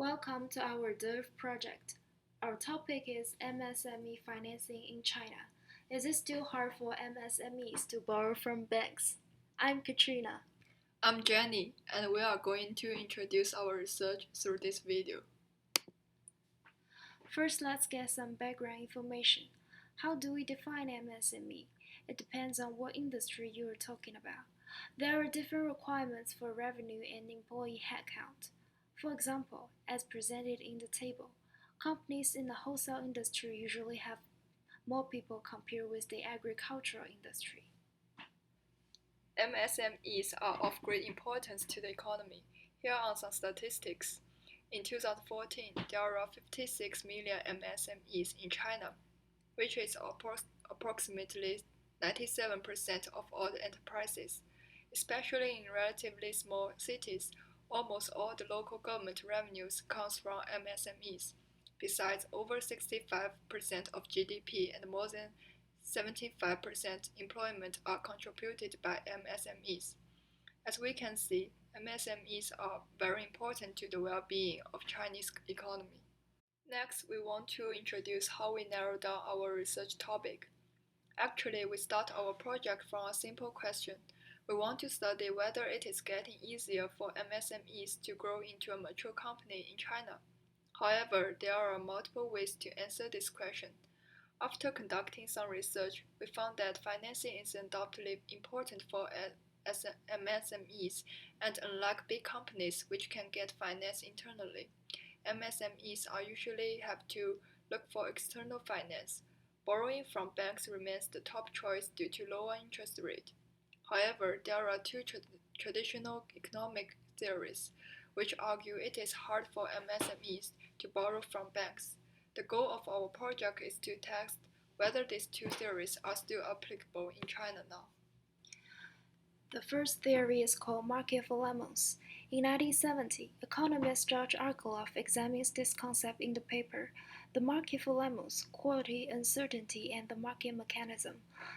Welcome to our DURF project. Our topic is MSME financing in China. Is it still hard for MSMEs to borrow from banks? I'm Katrina. I'm Jenny, and we are going to introduce our research through this video. First, let's get some background information. How do we define MSME? It depends on what industry you are talking about. There are different requirements for revenue and employee headcount. For example, as presented in the table, companies in the wholesale industry usually have more people compared with the agricultural industry. MSMEs are of great importance to the economy. Here are some statistics. In 2014, there are 56 million MSMEs in China, which is approximately 97% of all the enterprises. Especially in relatively small cities, almost all the local government revenues comes from MSMEs. Besides, over 65% of GDP and more than 75% employment are contributed by MSMEs. As we can see, MSMEs are very important to the well-being of Chinese economy. Next, we want to introduce how we narrow down our research topic. Actually, we start our project from a simple question. We want to study whether it is getting easier for MSMEs to grow into a mature company in China. However, there are multiple ways to answer this question. After conducting some research, we found that financing is undoubtedly important for MSMEs, and unlike big companies which can get finance internally, MSMEs are usually have to look for external finance. Borrowing from banks remains the top choice due to lower interest rate. However, there are two traditional economic theories which argue it is hard for MSMEs to borrow from banks. The goal of our project is to test whether these two theories are still applicable in China now. The first theory is called market for lemons. In 1970, economist George Arkeloff examines this concept in the paper, The Market for Lemons, Quality, Uncertainty, and the Market Mechanism.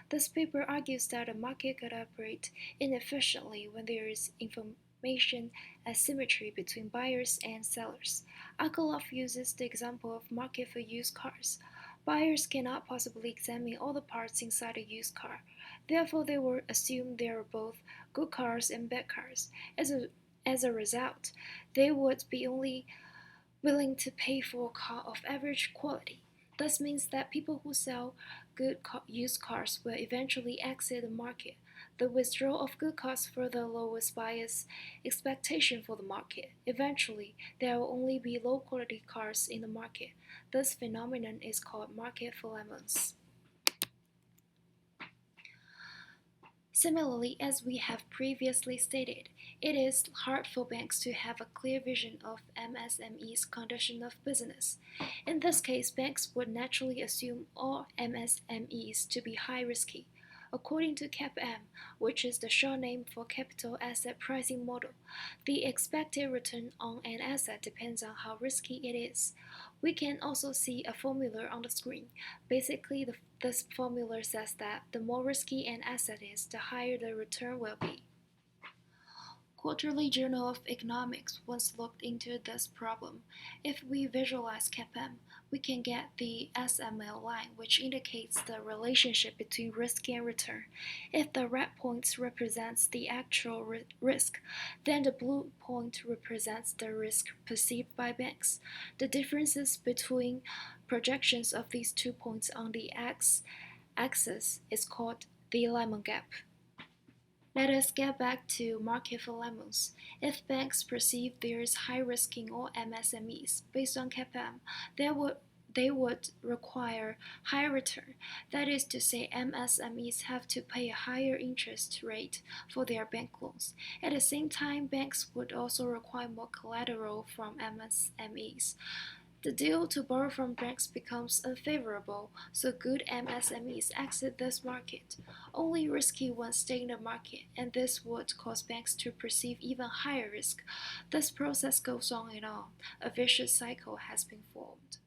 This paper argues that a market could operate inefficiently when there is information asymmetry between buyers and sellers. Arkeloff uses the example of market for used cars. Buyers cannot possibly examine all the parts inside a used car. Therefore, they will assume there are both good cars and bad cars. As a result, they would be only willing to pay for a car of average quality. This means that people who sell good used cars will eventually exit the market. The withdrawal of good cars further lowers buyers' expectation for the market. Eventually, there will only be low-quality cars in the market. This phenomenon is called market for lemons. Similarly, as we have previously stated, it is hard for banks to have a clear vision of MSME's condition of business. In this case, banks would naturally assume all MSMEs to be high-risky. According to CAPM, which is the short name for Capital Asset Pricing Model, the expected return on an asset depends on how risky it is. We can also see a formula on the screen. Basically, this formula says that the more risky an asset is, the higher the return will be. Quarterly Journal of Economics once looked into this problem. If we visualize CAPM, we can get the SML line, which indicates the relationship between risk and return. If the red point represents the actual risk, then the blue point represents the risk perceived by banks. The differences between projections of these 2 points on the x-axis is called the lemon gap. Let us get back to market for lemons. If banks perceive there is high risk in all MSMEs based on CAPM, they would require higher return. That is to say, MSMEs have to pay a higher interest rate for their bank loans. At the same time, banks would also require more collateral from MSMEs. The deal to borrow from banks becomes unfavorable, so good MSMEs exit this market. Only risky ones stay in the market, and this would cause banks to perceive even higher risk. This process goes on and on. A vicious cycle has been formed.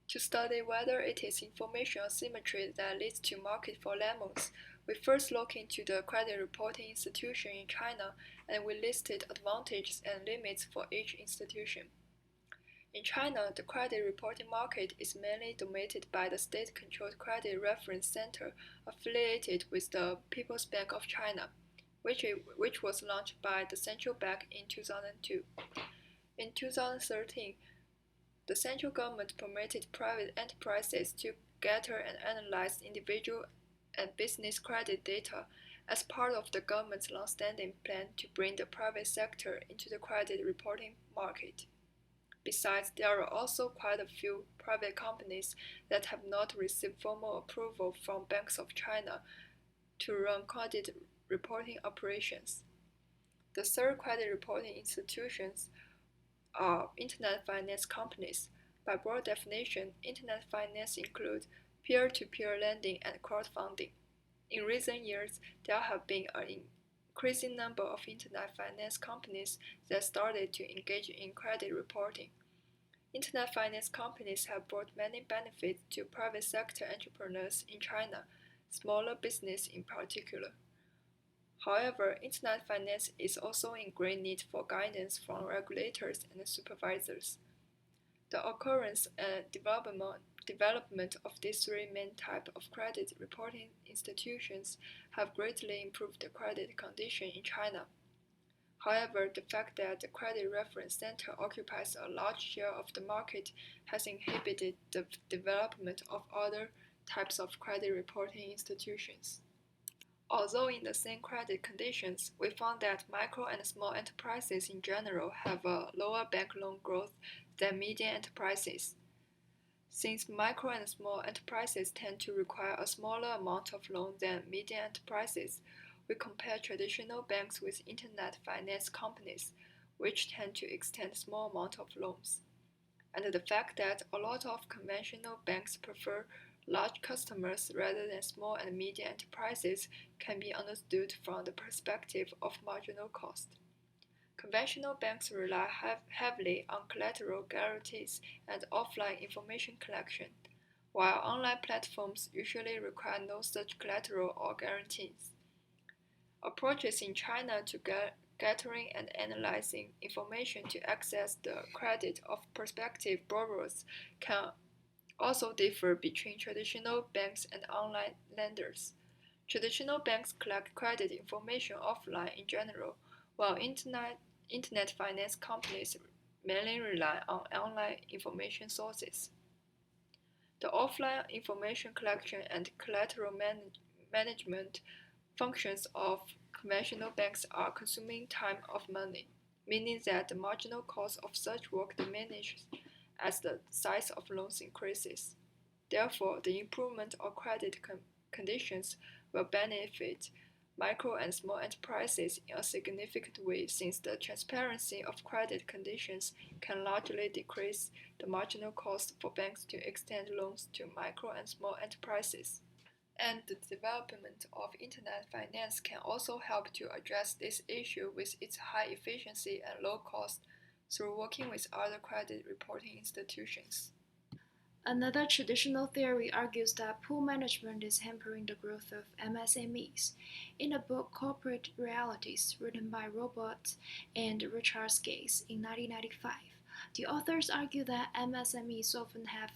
To study whether it is information asymmetry that leads to market for lemons, we first look into the credit reporting institution in China and we listed advantages and limits for each institution. In China, the credit reporting market is mainly dominated by the state-controlled Credit Reference Center affiliated with the People's Bank of China, which was launched by the central bank in 2002. In 2013, the central government permitted private enterprises to gather and analyze individual and business credit data as part of the government's long-standing plan to bring the private sector into the credit reporting market. Besides, there are also quite a few private companies that have not received formal approval from Banks of China to run credit reporting operations. The third credit reporting institutions are internet finance companies. By broad definition, internet finance includes peer-to-peer lending and crowdfunding. In recent years, there have been an increasing number of internet finance companies that started to engage in credit reporting. Internet finance companies have brought many benefits to private sector entrepreneurs in China, smaller business in particular. However, internet finance is also in great need for guidance from regulators and supervisors. The occurrence and development of these three main types of credit reporting institutions have greatly improved the credit condition in China. However, the fact that the Credit Reference Center occupies a large share of the market has inhibited the development of other types of credit reporting institutions. Although in the same credit conditions, we found that micro and small enterprises in general have a lower bank loan growth than medium enterprises. Since micro and small enterprises tend to require a smaller amount of loan than medium enterprises, we compare traditional banks with internet finance companies, which tend to extend small amount of loans. And the fact that a lot of conventional banks prefer large customers rather than small and medium enterprises can be understood from the perspective of marginal cost. Conventional banks rely heavily on collateral guarantees and offline information collection, while online platforms usually require no such collateral or guarantees. Approaches in China to gathering and analyzing information to access the credit of prospective borrowers can also differ between traditional banks and online lenders. Traditional banks collect credit information offline in general, while internet finance companies mainly rely on online information sources. The offline information collection and collateral management functions of conventional banks are consuming time of money, meaning that the marginal cost of such work diminishes as the size of loans increases. Therefore, the improvement of credit conditions will benefit micro and small enterprises in a significant way since the transparency of credit conditions can largely decrease the marginal cost for banks to extend loans to micro and small enterprises. And the development of internet finance can also help to address this issue with its high efficiency and low cost through working with other credit reporting institutions. Another traditional theory argues that pool management is hampering the growth of MSMEs. In the book Corporate Realities, written by Robert and Richard Gates in 1995, the authors argue that MSMEs often have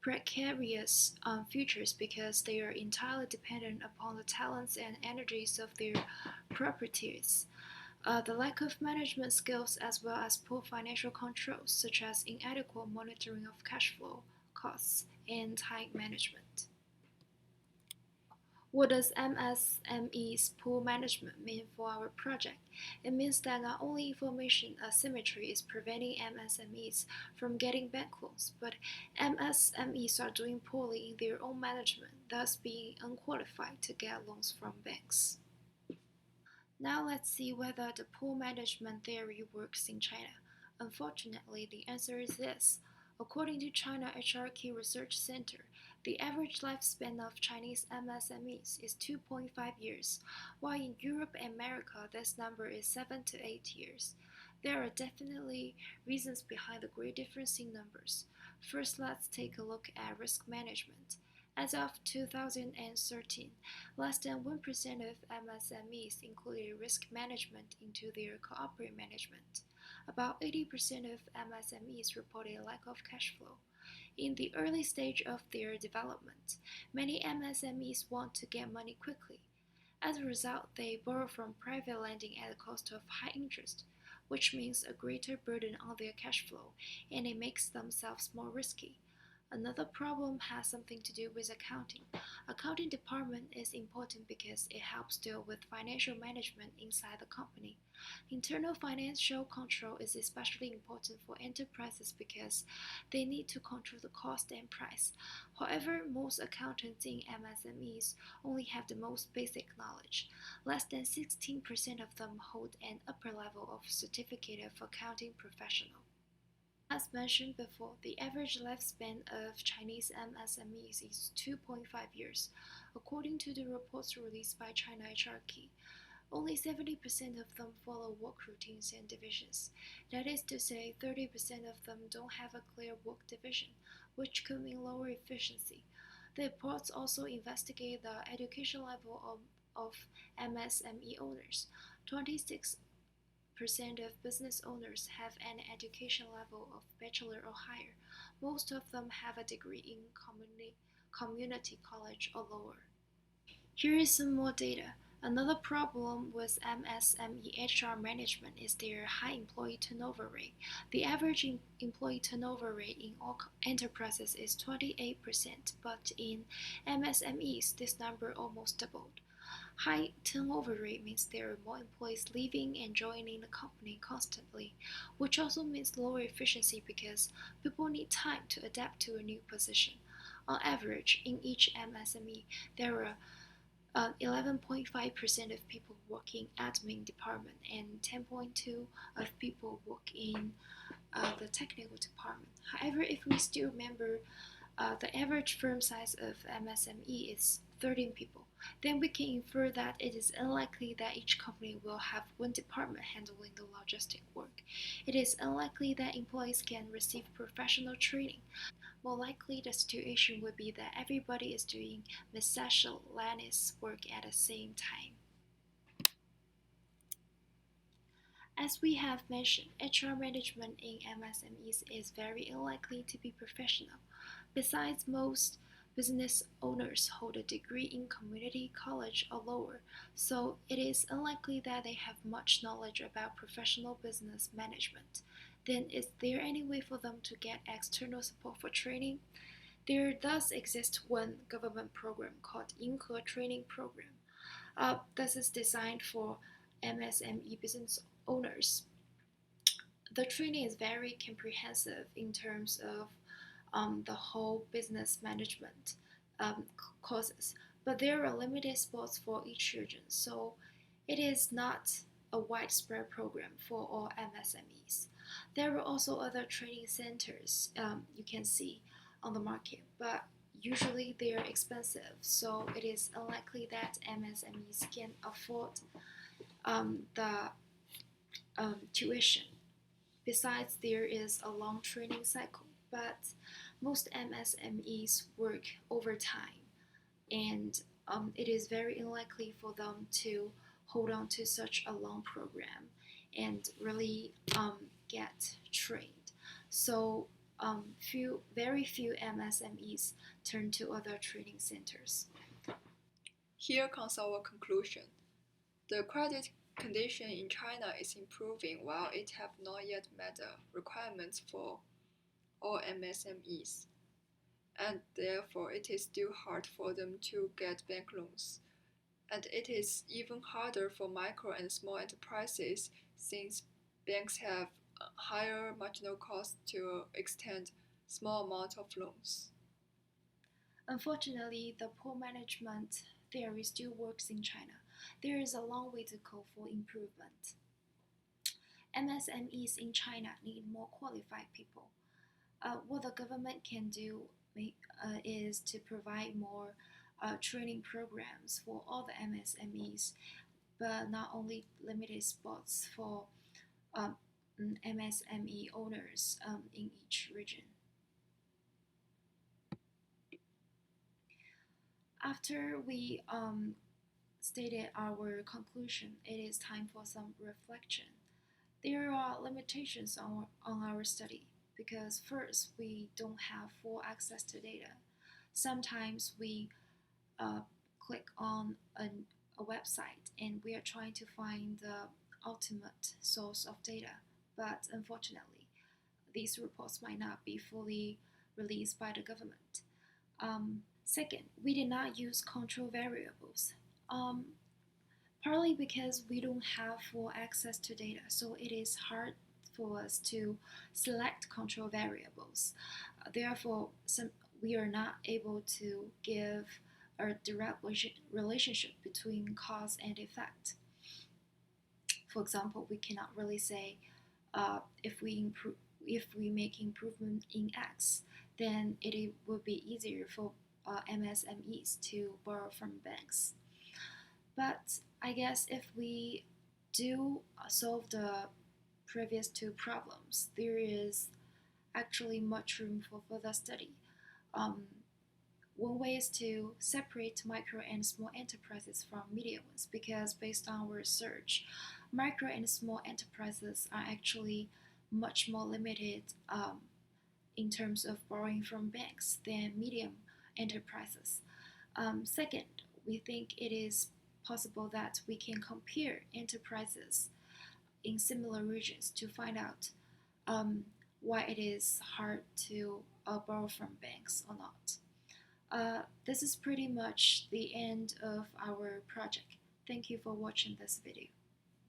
precarious futures because they are entirely dependent upon the talents and energies of their proprietaries. The lack of management skills as well as poor financial controls, such as inadequate monitoring of cash flow, costs, and time management. What does MSME's pool management mean for our project? It means that not only information asymmetry is preventing MSMEs from getting bank loans, but MSMEs are doing poorly in their own management, thus being unqualified to get loans from banks. Now let's see whether the pool management theory works in China. Unfortunately, the answer is yes. According to China HRQ Research Center, the average lifespan of Chinese MSMEs is 2.5 years, while in Europe and America this number is 7 to 8 years. There are definitely reasons behind the great difference in numbers. First, let's take a look at risk management. As of 2013, less than 1% of MSMEs included risk management into their corporate management. About 80% of MSMEs reported a lack of cash flow. In the early stage of their development, many MSMEs want to get money quickly. As a result, they borrow from private lending at a cost of high interest, which means a greater burden on their cash flow, and it makes themselves more risky. Another problem has something to do with accounting. Accounting department is important because it helps deal with financial management inside the company. Internal financial control is especially important for enterprises because they need to control the cost and price. However, most accountants in MSMEs only have the most basic knowledge. Less than 16% of them hold an upper level of certificate of accounting professional. As mentioned before, the average lifespan of Chinese MSMEs is 2.5 years, according to the reports released by China HRK. Only 70% of them follow work routines and divisions. That is to say, 30% of them don't have a clear work division, which could mean lower efficiency. The reports also investigate the education level of MSME owners. 26% of business owners have an education level of bachelor or higher. Most of them have a degree in community college or lower. Here is some more data. Another problem with MSME HR management is their high employee turnover rate. The average employee turnover rate in all enterprises is 28%, but in MSMEs, this number almost doubled. High turnover rate means there are more employees leaving and joining the company constantly, which also means lower efficiency because people need time to adapt to a new position. On average, in each MSME, there are 11.5% of people work in admin department and 10.2% of people work in the technical department. However, if we still remember the average firm size of MSME is 13 people, then we can infer that it is unlikely that each company will have one department handling the logistic work. It is unlikely that employees can receive professional training. More likely, the situation would be that everybody is doing miscellaneous work at the same time. As we have mentioned, HR management in MSMEs is very unlikely to be professional. Besides, most business owners hold a degree in community college or lower, so it is unlikely that they have much knowledge about professional business management. Then, is there any way for them to get external support for training? There does exist one government program called Yinghe Training Program. This is designed for MSME business owners. The training is very comprehensive in terms of the whole business management courses, but there are limited spots for each region, so it is not a widespread program for all MSMEs. There are also other training centers you can see on the market, but usually they are expensive, so it is unlikely that MSMEs can afford the tuition. Besides, there is a long training cycle, but most MSMEs work overtime, and it is very unlikely for them to hold on to such a long program and really get trained. So very few MSMEs turn to other training centers. Here comes our conclusion. The credit condition in China is improving while it have not yet met the requirements for all MSMEs, and therefore it is still hard for them to get bank loans. And it is even harder for micro and small enterprises since banks have a higher marginal cost to extend small amount of loans. Unfortunately, the poor management theory still works in China. There is a long way to go for improvement. MSMEs in China need more qualified people. What the government can do is to provide more training programs for all the MSMEs, but not only limited spots for um, MSME owners in each region. After we stated our conclusion, it is time for some reflection. There are limitations on our study because, first, we don't have full access to data. Sometimes we uh, click on a website and we are trying to find the ultimate source of data, but unfortunately, these reports might not be fully released by the government. Second, we did not use control variables. Um, Partly because we don't have full access to data, so it is hard for us to select control variables. Therefore, we are not able to give a direct relationship between cause and effect. For example, we cannot really say if we make improvement in X, then it will be easier for MSMEs to borrow from banks. But I guess if we do solve the previous two problems, there is actually much room for further study. Um, One way is to separate micro and small enterprises from medium ones because, based on our research, micro and small enterprises are actually much more limited in terms of borrowing from banks than medium enterprises. Second, we think it is possible that we can compare enterprises in similar regions to find out um, why it is hard to borrow from banks or not. This is pretty much the end of our project. Thank you for watching this video.